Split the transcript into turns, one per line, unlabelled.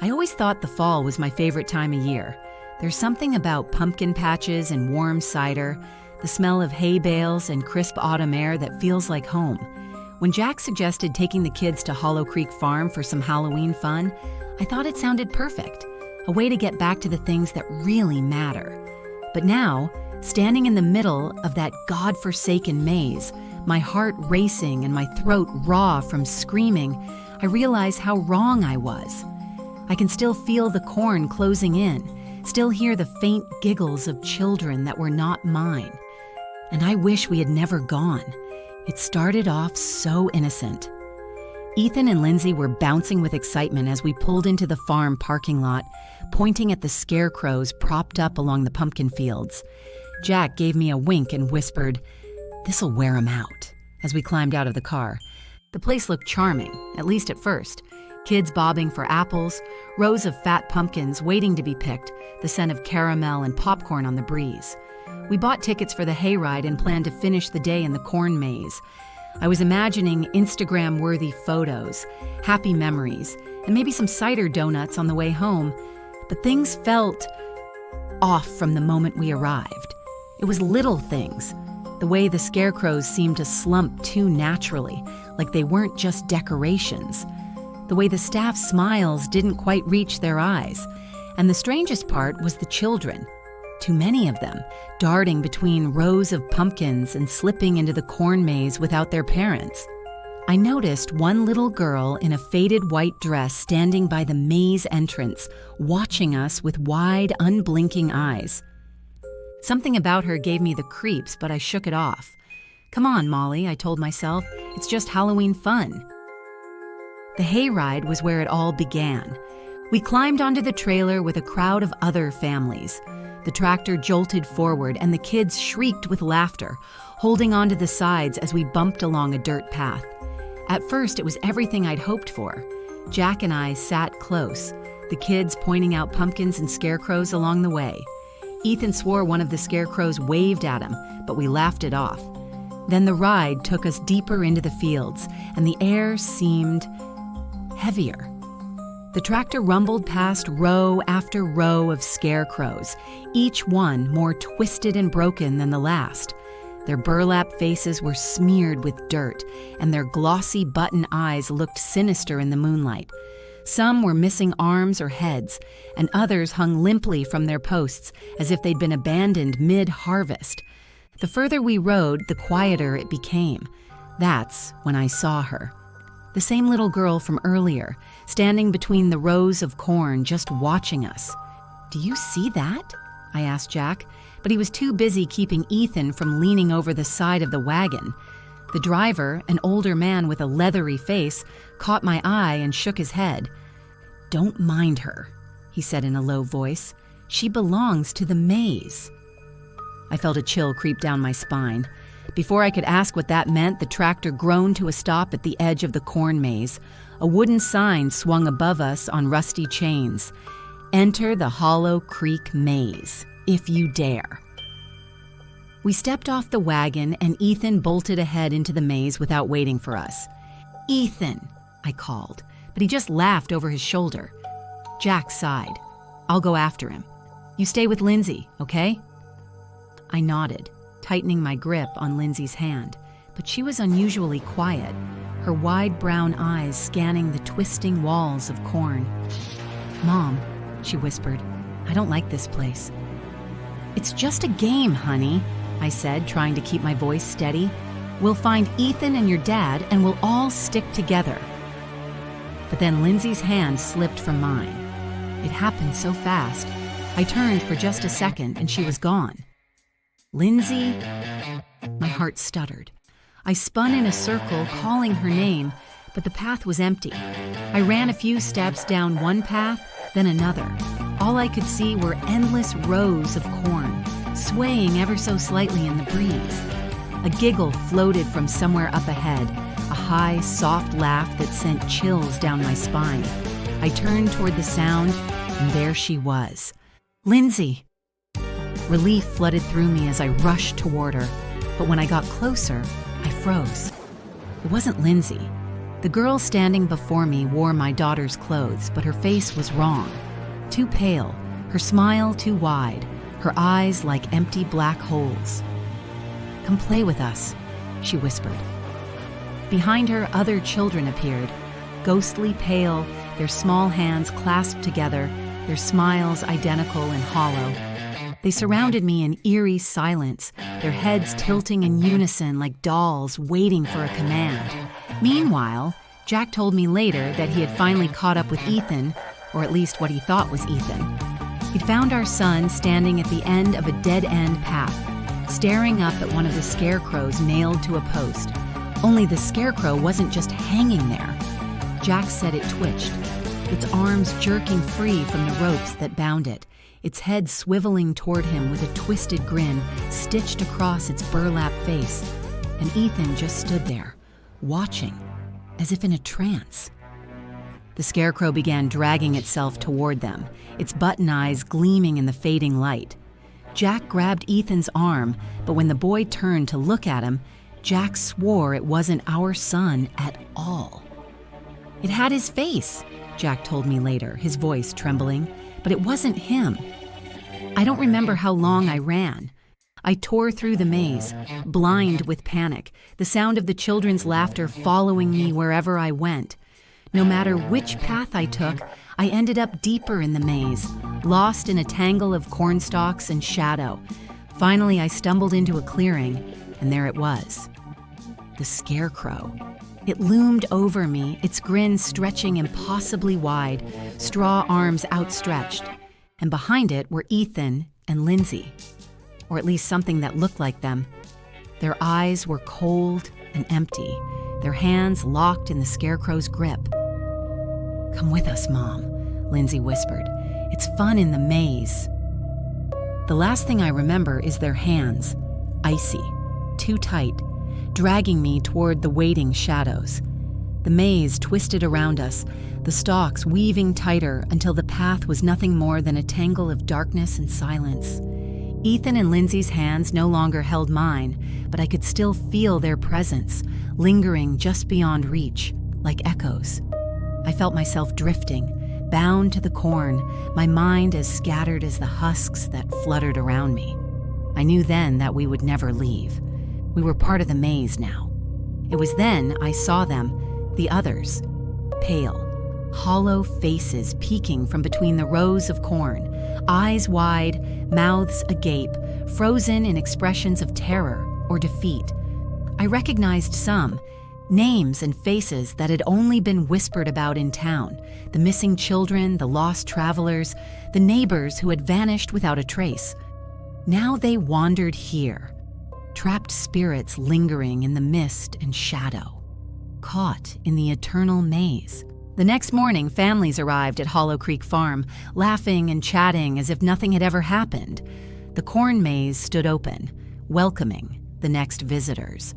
I always thought the fall was my favorite time of year. There's something about pumpkin patches and warm cider, the smell of hay bales and crisp autumn air that feels like home. When Jack suggested taking the kids to Hollow Creek Farm for some Halloween fun, I thought it sounded perfect, a way to get back to the things that really matter. But now, standing in the middle of that God-forsaken maze, my heart racing and my throat raw from screaming, I realize how wrong I was. I can still feel the corn closing in, still hear the faint giggles of children that were not mine. And I wish we had never gone. It started off so innocent. Ethan and Lindsay were bouncing with excitement as we pulled into the farm parking lot, pointing at the scarecrows propped up along the pumpkin fields. Jack gave me a wink and whispered, "This'll wear 'em out," as we climbed out of the car. The place looked charming, at least at first. Kids bobbing for apples, rows of fat pumpkins waiting to be picked, the scent of caramel and popcorn on the breeze. We bought tickets for the hayride and planned to finish the day in the corn maze. I was imagining Instagram-worthy photos, happy memories, and maybe some cider donuts on the way home. But things felt off from the moment we arrived. It was little things. The way the scarecrows seemed to slump too naturally, like they weren't just decorations. The way the staff's smiles didn't quite reach their eyes. And the strangest part was the children. Too many of them, darting between rows of pumpkins and slipping into the corn maze without their parents. I noticed one little girl in a faded white dress standing by the maze entrance, watching us with wide, unblinking eyes. Something about her gave me the creeps, but I shook it off. "Come on, Molly," I told myself. "It's just Halloween fun." The hayride was where it all began. We climbed onto the trailer with a crowd of other families. The tractor jolted forward and the kids shrieked with laughter, holding onto the sides as we bumped along a dirt path. At first, it was everything I'd hoped for. Jack and I sat close, the kids pointing out pumpkins and scarecrows along the way. Ethan swore one of the scarecrows waved at him, but we laughed it off. Then the ride took us deeper into the fields, and the air seemed heavier. The tractor rumbled past row after row of scarecrows, each one more twisted and broken than the last. Their burlap faces were smeared with dirt, and their glossy button eyes looked sinister in the moonlight. Some were missing arms or heads, and others hung limply from their posts as if they'd been abandoned mid-harvest. The further we rode, the quieter it became. That's when I saw her. The same little girl from earlier, standing between the rows of corn, just watching us. "Do you see that?" I asked Jack, but he was too busy keeping Ethan from leaning over the side of the wagon. The driver, an older man with a leathery face, caught my eye and shook his head. "Don't mind her," he said in a low voice. "She belongs to the maze." I felt a chill creep down my spine. Before I could ask what that meant, the tractor groaned to a stop at the edge of the corn maze. A wooden sign swung above us on rusty chains. "Enter the Hollow Creek Maze, if you dare." We stepped off the wagon and Ethan bolted ahead into the maze without waiting for us. "Ethan," I called, but he just laughed over his shoulder. Jack sighed. "I'll go after him. You stay with Lindsay, okay?" I nodded, tightening my grip on Lindsay's hand, but she was unusually quiet, her wide brown eyes scanning the twisting walls of corn. "Mom," she whispered, "I don't like this place." "It's just a game, honey," I said, trying to keep my voice steady. "We'll find Ethan and your dad, and we'll all stick together." But then Lindsay's hand slipped from mine. It happened so fast. I turned for just a second, and she was gone. "Lindsay?" My heart stuttered. I spun in a circle, calling her name, but the path was empty. I ran a few steps down one path, then another. All I could see were endless rows of corn, swaying ever so slightly in the breeze. A giggle floated from somewhere up ahead, a high, soft laugh that sent chills down my spine. I turned toward the sound, and there she was. "Lindsay!" Relief flooded through me as I rushed toward her, but when I got closer, I froze. It wasn't Lindsay. The girl standing before me wore my daughter's clothes, but her face was wrong. Too pale, her smile too wide, her eyes like empty black holes. "Come play with us," she whispered. Behind her, other children appeared, ghostly pale, their small hands clasped together, their smiles identical and hollow. They surrounded me in eerie silence, their heads tilting in unison like dolls waiting for a command. Meanwhile, Jack told me later that he had finally caught up with Ethan, or at least what he thought was Ethan. He'd found our son standing at the end of a dead-end path, staring up at one of the scarecrows nailed to a post. Only the scarecrow wasn't just hanging there. Jack said it twitched, its arms jerking free from the ropes that bound it, its head swiveling toward him with a twisted grin stitched across its burlap face. And Ethan just stood there, watching, as if in a trance. The scarecrow began dragging itself toward them, its button eyes gleaming in the fading light. Jack grabbed Ethan's arm, but when the boy turned to look at him, Jack swore it wasn't our son at all. "It had his face," Jack told me later, his voice trembling, "but it wasn't him." I don't remember how long I ran. I tore through the maze, blind with panic, the sound of the children's laughter following me wherever I went. No matter which path I took, I ended up deeper in the maze, lost in a tangle of cornstalks and shadow. Finally, I stumbled into a clearing, and there it was. The scarecrow. It loomed over me, its grin stretching impossibly wide, straw arms outstretched. And behind it were Ethan and Lindsay, or at least something that looked like them. Their eyes were cold and empty, their hands locked in the scarecrow's grip. "Come with us, Mom," Lindsay whispered. "It's fun in the maze." The last thing I remember is their hands, icy, too tight, dragging me toward the waiting shadows. The maze twisted around us, the stalks weaving tighter until the path was nothing more than a tangle of darkness and silence. Ethan and Lindsay's hands no longer held mine, but I could still feel their presence, lingering just beyond reach, like echoes. I felt myself drifting, bound to the corn, my mind as scattered as the husks that fluttered around me. I knew then that we would never leave. We were part of the maze now. It was then I saw them, the others, pale, hollow faces peeking from between the rows of corn, eyes wide, mouths agape, frozen in expressions of terror or defeat. I recognized some, names and faces that had only been whispered about in town, the missing children, the lost travelers, the neighbors who had vanished without a trace. Now they wandered here, trapped spirits lingering in the mist and shadow, caught in the eternal maze. The next morning, families arrived at Hollow Creek Farm, laughing and chatting as if nothing had ever happened. The corn maze stood open, welcoming the next visitors.